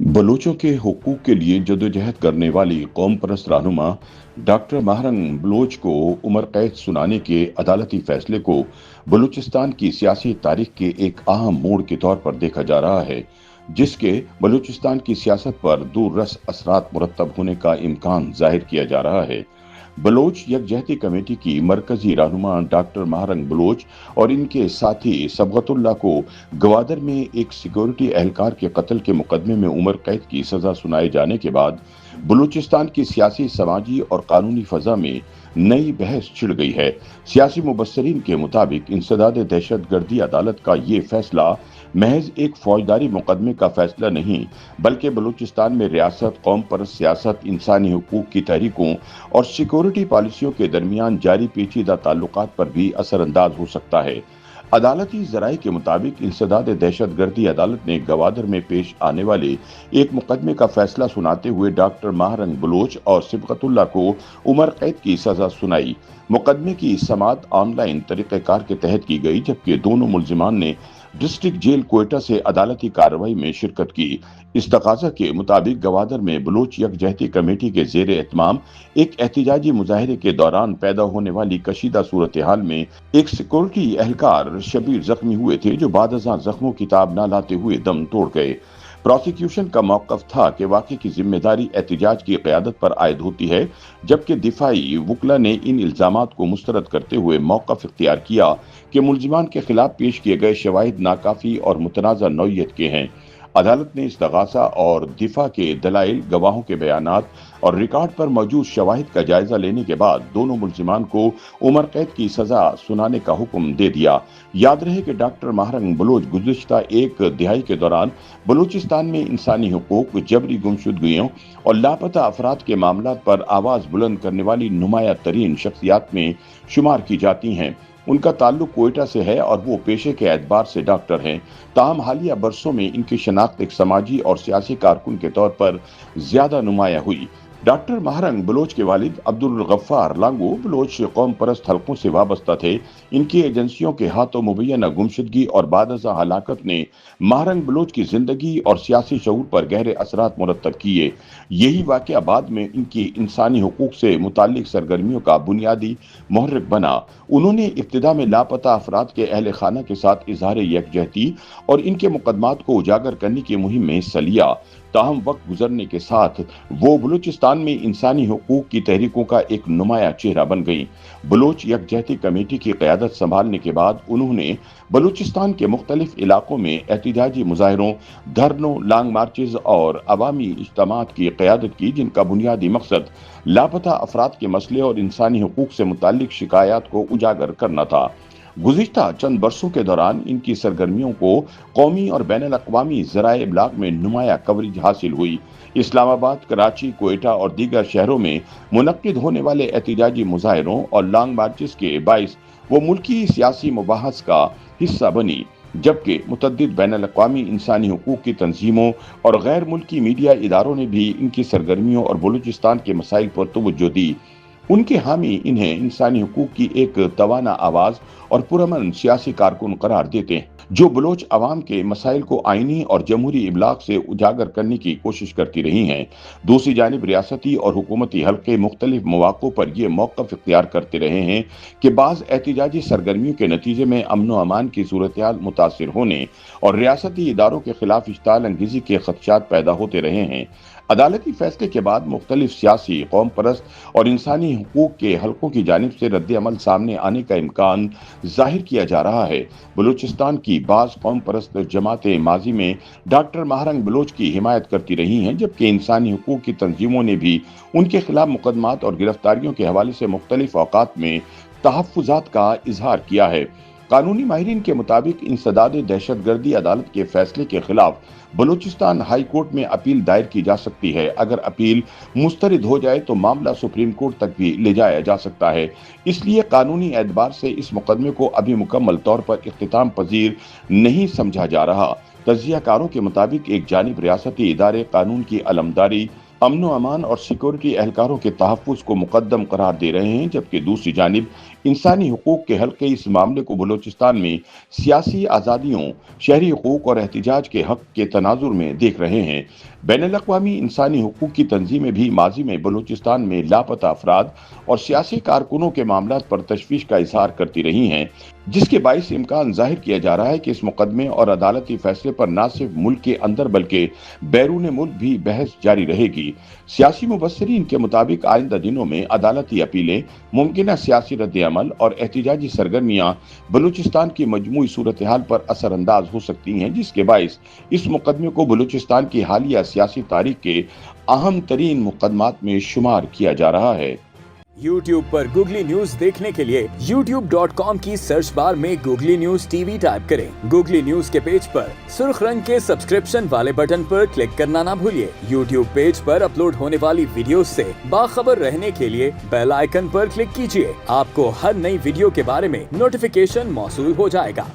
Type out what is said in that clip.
बलूचों के हुकूक के लिए जदोजहद करने वाली कौम परस्त रहनुमा डॉक्टर महरंग बलोच को उम्र कैद सुनाने के अदालती फैसले को बलूचिस्तान की सियासी तारीख के एक अहम मोड़ के तौर पर देखा जा रहा है, जिसके बलूचिस्तान की सियासत पर दूररस असरात मुरतब होने का इम्कान जाहिर किया जा रहा है। बलोच यकजहती कमेटी की मरकजी रहनुमा डॉक्टर महरंग बलोच और इनके साथी सबगतुल्ला को गवादर में एक सिक्योरिटी एहलकार के कत्ल के मुकदमे में उम्र कैद की सजा सुनाए जाने के बाद बलूचिस्तान की सियासी, समाजी और कानूनी फजा में नई बहस छिड़ गई है। सियासी मुबस्सरीन के मुताबिक इंसदाद दहशतगर्दी अदालत का ये फैसला महज एक फौजदारी मुकदमे का फैसला नहीं, बल्कि बलूचिस्तान में रियासत, कौम परस्त सियासत, इंसानी हुकूक की तहरीकों और सिक्योरिटी पॉलिसियों के दरमियान जारी पेचीदा ताल्लुकात पर भी असरअंदाज हो सकता है। अदालती जराये के मुताबिक इंसदाद दहशतगर्दी अदालत ने गवादर में पेश आने वाले एक मुकदमे का फैसला सुनाते हुए डॉक्टर महरंग बलोच और सिबगतुल्ला को उम्र कैद की सजा सुनाई। मुकदमे की समाअत ऑनलाइन तरीक़ेकार के तहत की गई, जबकि दोनों मुल्जिमान ने डिस्ट्रिक्ट जेल कोयटा से अदालती कार्रवाई में शिरकत की। इस तकाजा के मुताबिक गवादर में बलोच यकजहती कमेटी के जेर एहतमाम एक एहतिजाजी मुजाहरे के दौरान पैदा होने वाली कशीदा सूरत हाल में एक सिक्योरिटी एहलकार शबीर जख्मी हुए थे, जो बादशाह जख्मों की ताब न लाते हुए दम तोड़ गए। प्रोसिक्यूशन का मौकफ था कि वाक़े की जिम्मेदारी एहतिजाज की क़यादत पर आयद होती है, जबकि दिफाई वकला ने इन इल्ज़ामात को मुस्तरद करते हुए मौकफ इख्तियार किया कि मुल्जिमान के खिलाफ पेश किए गए शवाहिद नाकाफी और मुतनाज़ा नौइयत के हैं। अदालत ने इस्तगासा और दिफा के दलाइल, गवाहों के बयानात और रिकॉर्ड पर मौजूद शवाहिद का जायजा लेने के बाद दोनों मुल्जिमान को उम्र कैद की सजा सुनाने का हुक्म दे दिया। याद रहे कि डॉक्टर महरंग बलोच गुज़िश्ता एक दिहाई के दौरान बलूचिस्तान में इंसानी हुकूक, जबरी गुमशुदगियों और लापता अफराद के मामलात पर आवाज़ बुलंद करने वाली नुमाया तरीन शख्सियात में शुमार की जाती हैं। उनका ताल्लुक कोयटा से है और वो पेशे के एतबार से डॉक्टर हैं। ताहम हालिया बरसों में इनकी शनाख्त एक समाजी और सियासी कारकुन के तौर पर ज्यादा नुमाया हुई। डॉक्टर महरंग बलोच के वालिद अब्दुल गफ्फार लांगो बलोच कौम परस्त हलकों से वाबस्ता थे। इनकी एजेंसियों के हाथों मुबैना गुमशुदगी और बादशा हलाकत ने महरंग बलोच की जिंदगी और सियासी शऊर पर गहरे असरात मुरतब किए। यही वाक़या बाद में इनकी इंसानी हुकूक से मुताल्लिक सरगर्मियों का बुनियादी मुहर्रिक बना। उन्होंने इब्तिदा में लापता अफराद के अहल खाना के साथ इजहार यकजहती और इनके मुकदमात को उजागर करने की मुहिम में हिस्सा लिया। ताहम वक्त गुजरने के साथ वो बलूचिस्तान में इंसानी हुकूक की तहरीकों का एक नुमाया चेहरा बन गई। बलोच यकजहती कमेटी की क़यादत संभालने के बाद उन्होंने बलूचिस्तान के मुख्तलिफ इलाकों में एहतिजाजी मुजाहरों, धरनों, लॉन्ग मार्चेज और अवामी इज्तिमात की क़यादत की, जिनका बुनियादी मकसद लापता अफराद के मसले और इंसानी हुकूक से मुताल्लिक शिकायत को उजागर करना था। गुज़िश्ता चंद बरसों के दौरान इनकी सरगर्मियों को कौमी और बैनुल अक़वामी ज़राए इब्लाग में नुमाया कवरेज हासिल हुई। इस्लामाबाद, कराची, कोयटा और दीगर शहरों में मुनक्किद होने वाले एहतिजाजी मुजाहरों और लॉन्ग मार्चेस के बाइस वो मुल्की सियासी मुबाहस का हिस्सा बनी, जबकि मुतअद्दिद बैनुल अक़वामी इंसानी हुकूक की तंजीमों और गैर मुल्की मीडिया इदारों ने भी इनकी सरगर्मियों और बलूचिस्तान के मसाइल पर तवज्जो दी। उनके हामी इन्हें इंसानी हुकूक की एक तवाना आवाज़ और पुरअमन सियासी कारकुन करार देते हैं, जो बलोच अवाम के मसाइल को आइनी और जमहूरी इब्लाग से उजागर करने की कोशिश करती रही हैं। दूसरी जानिब रियासती और हुकूमती हल्के मुख्तलिफ मौक़ों पर यह मौक़िफ़ इख्तियार करते रहे हैं कि बाज़ एहतिजाजी सरगर्मियों के नतीजे में अमन व अमान की सूरत-ए-हाल मुतासिर होने और रियासती इदारों के खिलाफ इश्ताल अंगेज़ी के खदशात पैदा होते रहे हैं। अदालती फैसले के बाद मुख्तलिफ सियासी, कौम परस्त और इंसानी हुकूक के हलकों की जानिब से रद्द-ए-अमल सामने आने का इम्कान जाहिर किया जा रहा है। बलूचिस्तान की बाज़ कौम परस्त जमातें माजी में डॉक्टर महरंग बलोच की हिमायत करती रही हैं, जबकि इंसानी हुकूक की तंजीमों ने भी उनके खिलाफ मुकदमात और गिरफ्तारियों के हवाले से मुख्तलिफ औक़ात में तहफ़्फ़ुज़ात का इजहार किया है। कानूनी माहिरीन के मुताबिक इंसदाद दहशतगर्दी अदालत के फैसले के खिलाफ बलूचिस्तान हाई कोर्ट में अपील दायर की जा सकती है। अगर अपील मुस्तरद हो जाए तो मामला सुप्रीम कोर्ट तक भी ले जाया जा सकता है। इसलिए कानूनी एतबार से इस मुकदमे को अभी मुकम्मल तौर पर इख्तिताम पजीर नहीं समझा जा रहा। तज्ज़ियाकारों के मुताबिक एक जानिब रियासती इदारे कानून की अलमदारी, अमन व अमान और सिक्योरिटी एहलकारों के तहफ़्फ़ुज़ को मुक़द्दम करार दे रहे हैं, जबकि दूसरी जानिब इंसानी हुकूक के हल्के इस मामले को बलूचिस्तान में सियासी आज़ादियों, शहरी हुकूक और एहतिजाज के हक के तनाजुर में देख रहे हैं। बैनुल-अक़वामी इंसानी हुकूक की तंजीमें भी माजी में बलूचिस्तान में लापता अफराद और सियासी कारकुनों के मामलात पर तशवीश का इजहार करती रही हैं, जिसके बाइस इम्कान जाहिर किया जा रहा है कि इस मुकदमे और अदालती फैसले पर न सिर्फ मुल्क के अंदर बल्कि बैरून मुल्क भी बहस जारी रहेगी। सियासी मुबस्सिरीन के मुताबिक आइंदा दिनों में अदालती अपीलें, मुमकिना सियासी रद्द-ए-अमल और एहतिजाजी सरगर्मियां बलूचिस्तान की मजमूई सूरत हाल पर असरअंदाज हो सकती हैं, जिसके बाइस इस मुकदमे को बलूचिस्तान की हालिया सियासी तारीख के अहम तरीन मुकदमात में शुमार किया जा रहा है। YouTube पर गूगली न्यूज देखने के लिए youtube.com की सर्च बार में गूगली न्यूज टीवी टाइप करें। गूगली न्यूज के पेज पर सुर्ख रंग के सब्सक्रिप्शन वाले बटन पर क्लिक करना ना भूलिए। YouTube पेज पर अपलोड होने वाली वीडियोस से बाखबर रहने के लिए बेल आइकन पर क्लिक कीजिए। आपको हर नई वीडियो के बारे में नोटिफिकेशन मौसूल हो जाएगा।